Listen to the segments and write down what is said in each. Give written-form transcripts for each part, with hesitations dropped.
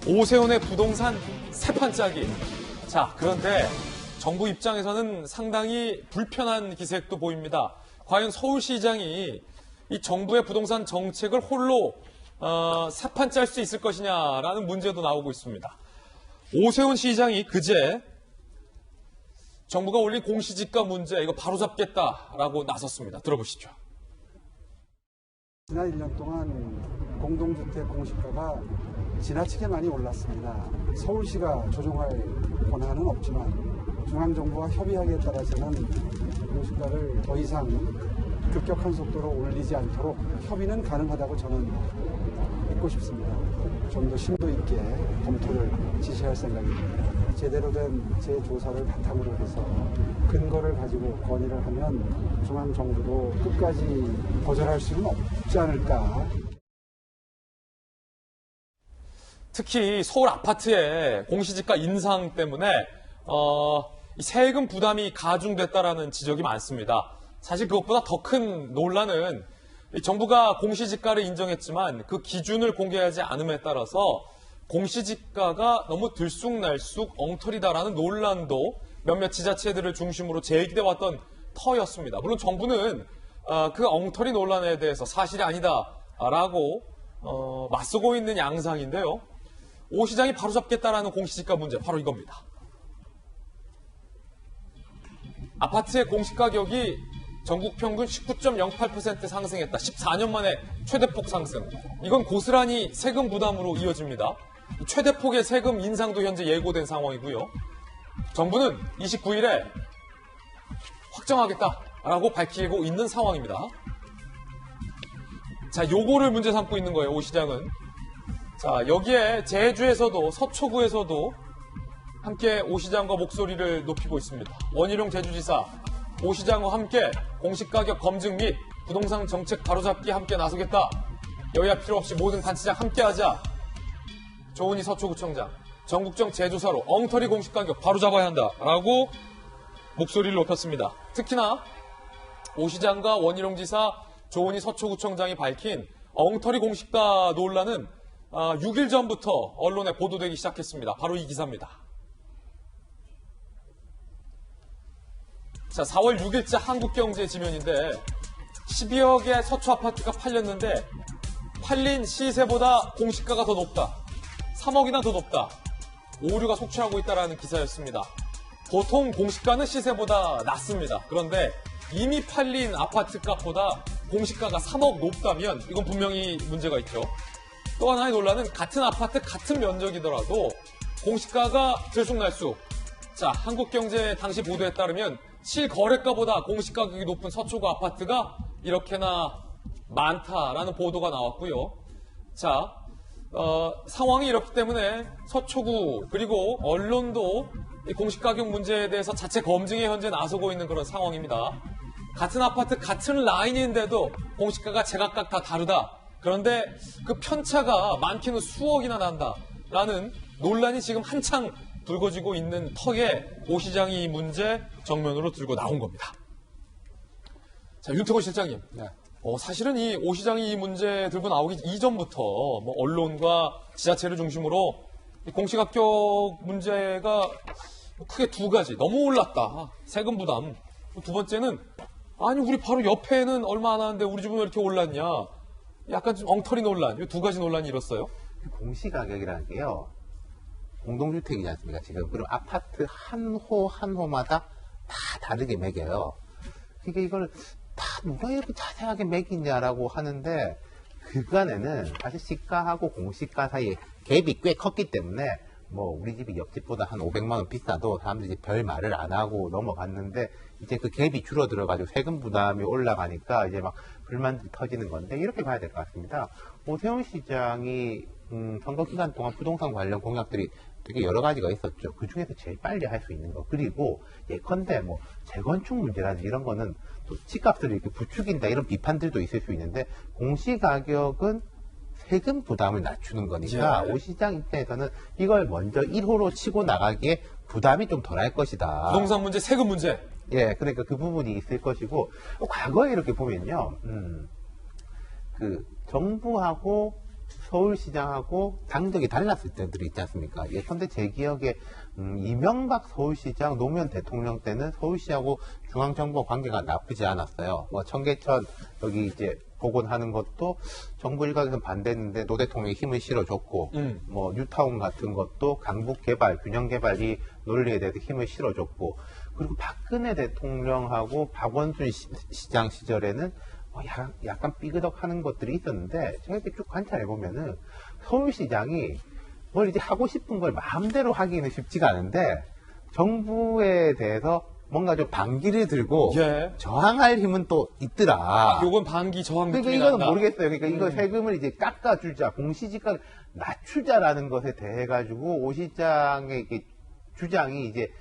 오세훈의 부동산 세 판 짜기. 자, 그런데 정부 입장에서는 상당히 불편한 기색도 보입니다. 과연 서울시장이 이 정부의 부동산 정책을 홀로 세 판 짤 수 있을 것이냐라는 문제도 나오고 있습니다. 오세훈 시장이 그제 정부가 올린 공시지가 문제 이거 바로잡겠다라고 나섰습니다. 들어보시죠. 지난 1년 동안 공동주택 공시가가 지나치게 많이 올랐습니다. 서울시가 조정할 권한은 없지만 중앙정부와 협의하기에 따라서는 공시가를 더 이상 급격한 속도로 올리지 않도록 협의는 가능하다고 저는 믿고 싶습니다. 좀 더 심도 있게 검토를 지시할 생각입니다. 제대로 된 제 조사를 바탕으로 해서 근거를 가지고 건의를 하면 중앙정부도 끝까지 거절할 수는 없지 않을까. 특히 서울 아파트의 공시지가 인상 때문에 세금 부담이 가중됐다라는 지적이 많습니다. 사실 그것보다 더 큰 논란은 정부가 공시지가를 인정했지만 그 기준을 공개하지 않음에 따라서 공시지가가 너무 들쑥날쑥 엉터리다라는 논란도 몇몇 지자체들을 중심으로 제기돼 왔던 터였습니다. 물론 정부는 그 엉터리 논란에 대해서 사실이 아니다라고 맞서고 있는 양상인데요. 오 시장이 바로잡겠다라는 공시지가 문제 바로 이겁니다. 아파트의 공시가격이 전국 평균 19.08% 상승했다. 14년 만에 최대폭 상승. 이건 고스란히 세금 부담으로 이어집니다. 최대폭의 세금 인상도 현재 예고된 상황이고요. 정부는 29일에 확정하겠다라고 밝히고 있는 상황입니다. 자, 요거를 문제 삼고 있는 거예요, 오 시장은. 자, 여기에 제주에서도 서초구에서도 함께 오 시장과 목소리를 높이고 있습니다. 원희룡 제주지사, 오 시장과 함께 공시가격 검증 및 부동산 정책 바로잡기 함께 나서겠다. 여야 필요 없이 모든 단체장 함께하자. 조은희 서초구청장, 전국정 재조사로 엉터리 공시가격 바로잡아야 한다라고 목소리를 높였습니다. 특히나 오 시장과 원희룡 지사, 조은희 서초구청장이 밝힌 엉터리 공시가 논란은 6일 전부터 언론에 보도되기 시작했습니다. 바로 이 기사입니다. 자, 4월 6일자 한국경제 지면인데 12여 개 서초 아파트가 팔렸는데 팔린 시세보다 공시가가 더 높다. 3억이나 더 높다. 오류가 속출하고 있다는 기사였습니다. 보통 공시가는 시세보다 낮습니다. 그런데 이미 팔린 아파트 값보다 공시가가 3억 높다면 이건 분명히 문제가 있죠. 또 하나의 논란은 같은 아파트 같은 면적이더라도 공시가가 들쑥날쑥. 자, 한국경제 당시 보도에 따르면 실거래가보다 공시가격이 높은 서초구 아파트가 이렇게나 많다라는 보도가 나왔고요. 자, 상황이 이렇기 때문에 서초구 그리고 언론도 이 공시가격 문제에 대해서 자체 검증에 현재 나서고 있는 그런 상황입니다. 같은 아파트 같은 라인인데도 공시가가 제각각 다 다르다. 그런데 그 편차가 많게는 수억이나 난다라는 논란이 지금 한창 불거지고 있는 터에 오 시장이 이 문제 정면으로 들고 나온 겁니다. 자, 윤태곤 실장님. 네. 사실은 이 오 시장이 이 문제 들고 나오기 이전부터 뭐 언론과 지자체를 중심으로 이 공시가격 문제가 크게 두 가지. 너무 올랐다. 세금 부담. 두 번째는 아니 우리 바로 옆에는 얼마 안 하는데 우리 집은 왜 이렇게 올랐냐. 약간 좀 엉터리 논란. 이 두 가지 논란이 일었어요. 공시가격이라는 게요. 공동주택이지 않습니까? 지금. 그럼 아파트 한 호 한 호마다 다 다르게 매겨요. 그러니까 이걸 다 누가 이렇게 자세하게 매기냐라고 하는데 그간에는 사실 시가하고 공시가 사이에 갭이 꽤 컸기 때문에 뭐 우리 집이 옆집보다 한 500만 원 비싸도 사람들이 별 말을 안 하고 넘어갔는데 이제 그 갭이 줄어들어가지고 세금 부담이 올라가니까 이제 막 불만들이 터지는 건데 이렇게 봐야 될 것 같습니다. 오세훈 시장이 선거 기간 동안 부동산 관련 공약들이 되게 여러 가지가 있었죠. 그 중에서 제일 빨리 할 수 있는 거. 그리고 예컨대 뭐 재건축 문제라든지 이런 거는 또 집값을 이렇게 부추긴다 이런 비판들도 있을 수 있는데 공시가격은 세금 부담을 낮추는 거니까 오 시장 입장에서는 이걸 먼저 1호로 치고 나가기에 부담이 좀 덜할 것이다. 부동산 문제, 세금 문제. 예, 그러니까 그 부분이 있을 것이고 과거에 이렇게 보면요, 그 정부하고 서울시장하고 당적이 달랐을 때들이 있지 않습니까? 예컨대 제 기억에 이명박 서울시장 노무현 대통령 때는 서울시하고 중앙정부 관계가 나쁘지 않았어요. 뭐 청계천 여기 이제 복원하는 것도 정부 일각에서 반대했는데 노 대통령이 힘을 실어줬고, 뭐 뉴타운 같은 것도 강북 개발, 균형 개발 이 논리에 대해서 힘을 실어줬고, 그리고 박근혜 대통령하고 박원순 시장 시절에는 약간 삐그덕하는 것들이 있었는데, 제가 이렇게 쭉 관찰해 보면은 서울시장이 뭘 이제 하고 싶은 걸 마음대로 하기는 쉽지가 않은데, 정부에 대해서 뭔가 좀 반기를 들고 예. 저항할 힘은 또 있더라. 요건 반기 저항 그러니까 느낌이 이거는 난다. 모르겠어요. 그러니까 이거 세금을 이제 깎아주자, 공시지가를 낮추자라는 것에 대해 가지고 오 시장의 이게 주장이 이제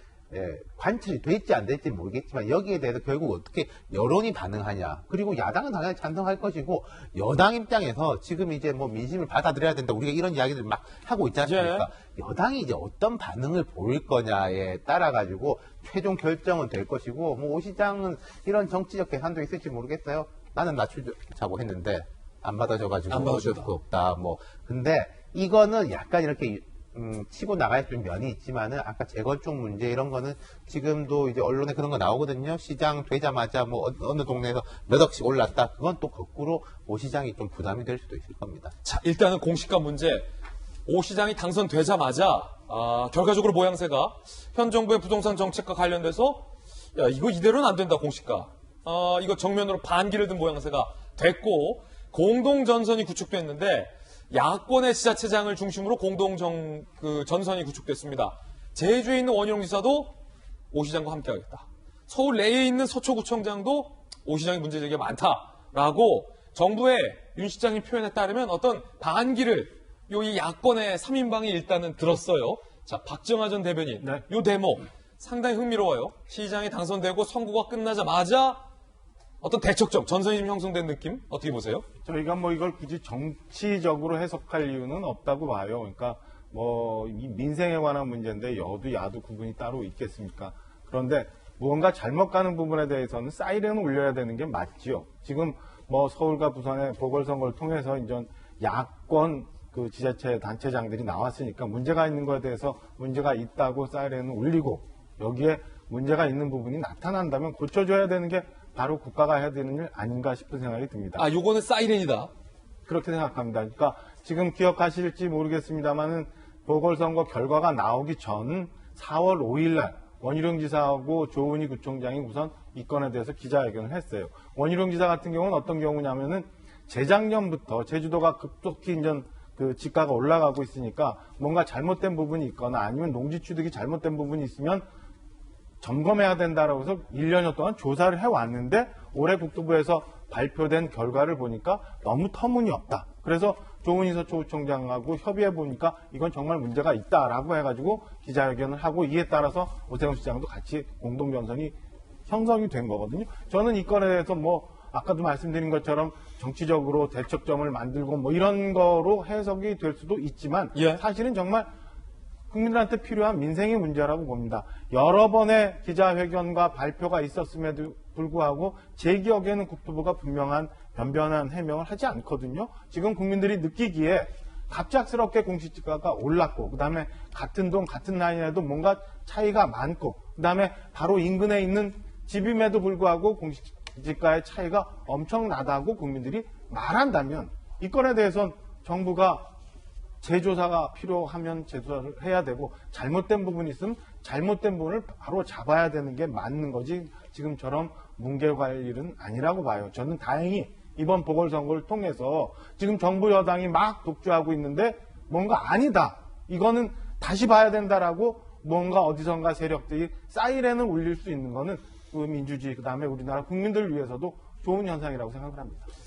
관철이 될지 안 될지 모르겠지만 여기에 대해서 결국 어떻게 여론이 반응하냐. 그리고 야당은 당연히 찬성할 것이고 여당 입장에서 지금 이제 뭐 민심을 받아들여야 된다. 우리가 이런 이야기들 막 하고 있지 않습니까? 여당이 이제 어떤 반응을 보일 거냐에 따라 가지고 최종 결정은 될 것이고, 뭐 오 시장은 이런 정치적 계산도 있을지 모르겠어요. 나는 낮추자고 했는데 안 받아줘가지고 안 어쩔 받아준다. 수 없다. 뭐 근데 이거는 약간 이렇게 치고 나갈 좀 면이 있지만은 아까 재건축 문제 이런 거는 지금도 이제 언론에 그런 거 나오거든요. 시장 되자마자 뭐 어느 동네에서 몇 억씩 올랐다. 그건 또 거꾸로 오 시장이 좀 부담이 될 수도 있을 겁니다. 자, 일단은 공시가 문제. 오 시장이 당선되자마자 결과적으로 모양새가 현 정부의 부동산 정책과 관련돼서 야, 이거 이대로는 안 된다 공시가. 이거 정면으로 반기를 든 모양새가 됐고 공동 전선이 구축됐는데 야권의 지자체장을 중심으로 공동 전선이 구축됐습니다. 제주에 있는 원희룡 지사도 오 시장과 함께하겠다. 서울 내에 있는 서초구청장도 오 시장의 문제제기가 많다라고 정부의 윤 시장님 표현에 따르면 어떤 반기를 이 야권의 3인방이 일단은 들었어요. 자, 박정하 전 대변인. 네. 요 대목 상당히 흥미로워요. 시장이 당선되고 선거가 끝나자마자 어떤 대척점, 전선이 좀 형성된 느낌? 어떻게 보세요? 저희가 뭐 이걸 굳이 정치적으로 해석할 이유는 없다고 봐요. 그러니까 뭐 이 민생에 관한 문제인데 여도 야도 구분이 따로 있겠습니까? 그런데 무언가 잘못 가는 부분에 대해서는 사이렌을 울려야 되는 게 맞지요. 지금 뭐 서울과 부산의 보궐선거를 통해서 이제 야권 그 지자체 단체장들이 나왔으니까 문제가 있는 거에 대해서 문제가 있다고 사이렌을 울리고 여기에 문제가 있는 부분이 나타난다면 고쳐줘야 되는 게 바로 국가가 해야 되는 일 아닌가 싶은 생각이 듭니다. 요거는 사이렌이다. 그렇게 생각합니다. 그러니까 지금 기억하실지 모르겠습니다만은 보궐선거 결과가 나오기 전 4월 5일 날 원희룡 지사하고 조은희 구청장이 우선 이 건에 대해서 기자회견을 했어요. 원희룡 지사 같은 경우는 어떤 경우냐면은 재작년부터 제주도가 급속히 이제 그 지가가 올라가고 있으니까 뭔가 잘못된 부분이 있거나 아니면 농지 취득이 잘못된 부분이 있으면 점검해야 된다라고 해서 1년여 동안 조사를 해왔는데 올해 국토부에서 발표된 결과를 보니까 너무 터무니없다. 그래서 조은희 서초구청장하고 협의해 보니까 이건 정말 문제가 있다라고 해가지고 기자회견을 하고 이에 따라서 오세훈 시장도 같이 공동변선이 형성이 된 거거든요. 저는 이 건에 대해서 뭐 아까도 말씀드린 것처럼 정치적으로 대척점을 만들고 뭐 이런 거로 해석이 될 수도 있지만 사실은 정말 국민들한테 필요한 민생의 문제라고 봅니다. 여러 번의 기자회견과 발표가 있었음에도 불구하고 제 기억에는 국토부가 분명한 변변한 해명을 하지 않거든요. 지금 국민들이 느끼기에 갑작스럽게 공시지가가 올랐고 그다음에 같은 동 같은 라인에도 뭔가 차이가 많고 그다음에 바로 인근에 있는 집임에도 불구하고 공시지가의 차이가 엄청나다고 국민들이 말한다면 이 건에 대해서는 정부가 재조사가 필요하면 재조사를 해야 되고 잘못된 부분이 있으면 잘못된 부분을 바로 잡아야 되는 게 맞는 거지 지금처럼 뭉개갈 일은 아니라고 봐요. 저는 다행히 이번 보궐선거를 통해서 지금 정부 여당이 막 독주하고 있는데 뭔가 아니다. 이거는 다시 봐야 된다라고 뭔가 어디선가 세력들이 사이렌을 울릴 수 있는 거는 그 민주주의 그다음에 우리나라 국민들을 위해서도 좋은 현상이라고 생각을 합니다.